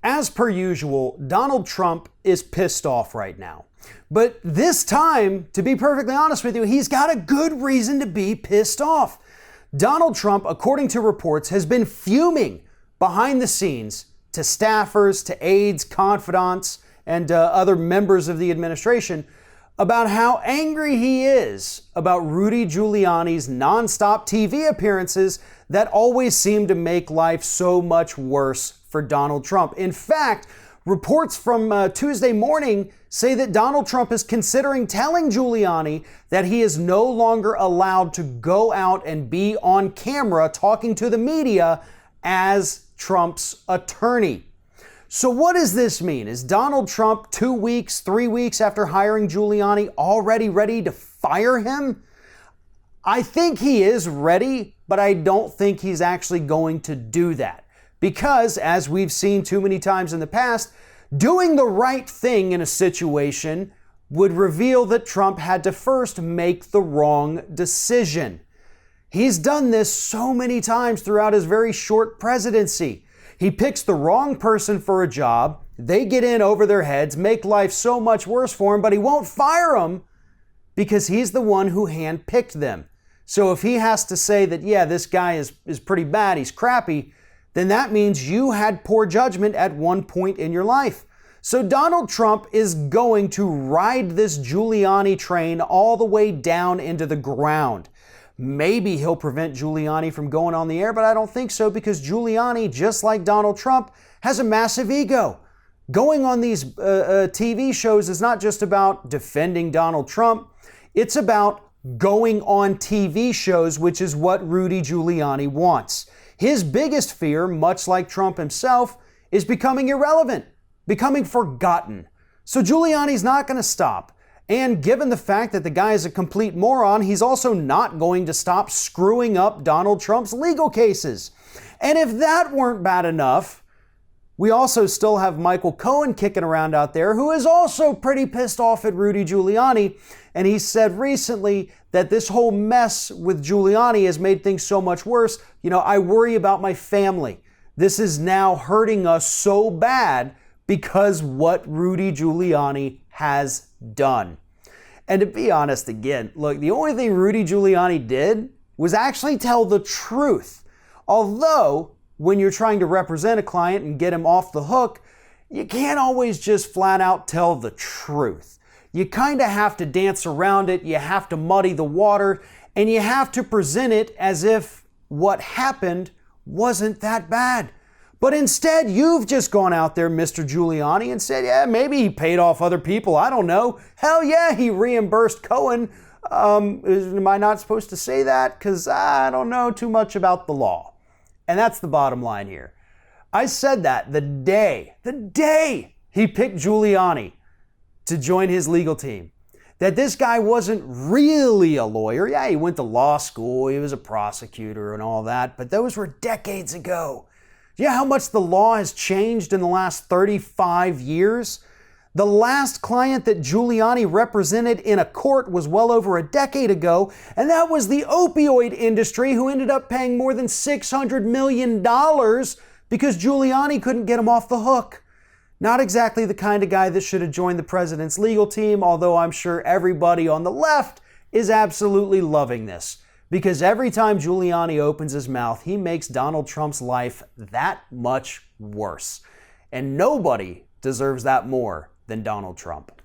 As per usual, Donald Trump is pissed off right now. But this time, to be perfectly honest with you, he's got a good reason to be pissed off. Donald Trump, according to reports, has been fuming behind the scenes to staffers, to aides, confidants, and other members of the administration about how angry he is about Rudy Giuliani's nonstop TV appearances that always seem to make life so much worse for Donald Trump. In fact, reports from Tuesday morning say that Donald Trump is considering telling Giuliani that he is no longer allowed to go out and be on camera talking to the media as Trump's attorney. So what does this mean? Is Donald Trump 2 weeks, 3 weeks after hiring Giuliani already ready to fire him? I think he is ready, but I don't think he's actually going to do that. Because, as we've seen too many times in the past, doing the right thing in a situation would reveal that Trump had to first make the wrong decision. He's done this so many times throughout his very short presidency. He picks the wrong person for a job, they get in over their heads, make life so much worse for him, but he won't fire them because he's the one who handpicked them. So if he has to say that, yeah, this guy is pretty bad, he's crappy, then that means you had poor judgment at one point in your life. So Donald Trump is going to ride this Giuliani train all the way down into the ground. Maybe he'll prevent Giuliani from going on the air, but I don't think so because Giuliani, just like Donald Trump, has a massive ego. Going on these TV shows is not just about defending Donald Trump. It's about going on TV shows, which is what Rudy Giuliani wants. His biggest fear, much like Trump himself, is becoming irrelevant, becoming forgotten. So Giuliani's not going to stop. And given the fact that the guy is a complete moron, he's also not going to stop screwing up Donald Trump's legal cases. And if that weren't bad enough, we also still have Michael Cohen kicking around out there, who is also pretty pissed off at Rudy Giuliani. And he said recently that this whole mess with Giuliani has made things so much worse. I worry about my family. This is now hurting us so bad because what Rudy Giuliani has done. And to be honest again, look, the only thing Rudy Giuliani did was actually tell the truth. Although, when you're trying to represent a client and get him off the hook, you can't always just flat out tell the truth. You kind of have to dance around it, you have to muddy the water, and you have to present it as if what happened wasn't that bad. But instead, you've just gone out there, Mr. Giuliani, and said, yeah, maybe he paid off other people. I don't know. Hell yeah, he reimbursed Cohen. Am I not supposed to say that? Because I don't know too much about the law. And that's the bottom line here. I said that the day he picked Giuliani to join his legal team, that this guy wasn't really a lawyer. Yeah, he went to law school, he was a prosecutor and all that, but those were decades ago. Yeah, how much the law has changed in the last 35 years? The last client that Giuliani represented in a court was well over a decade ago, and that was the opioid industry, who ended up paying more than $600 million because Giuliani couldn't get him off the hook. Not exactly the kind of guy that should have joined the president's legal team, although I'm sure everybody on the left is absolutely loving this. Because every time Giuliani opens his mouth, he makes Donald Trump's life that much worse. And nobody deserves that more than Donald Trump.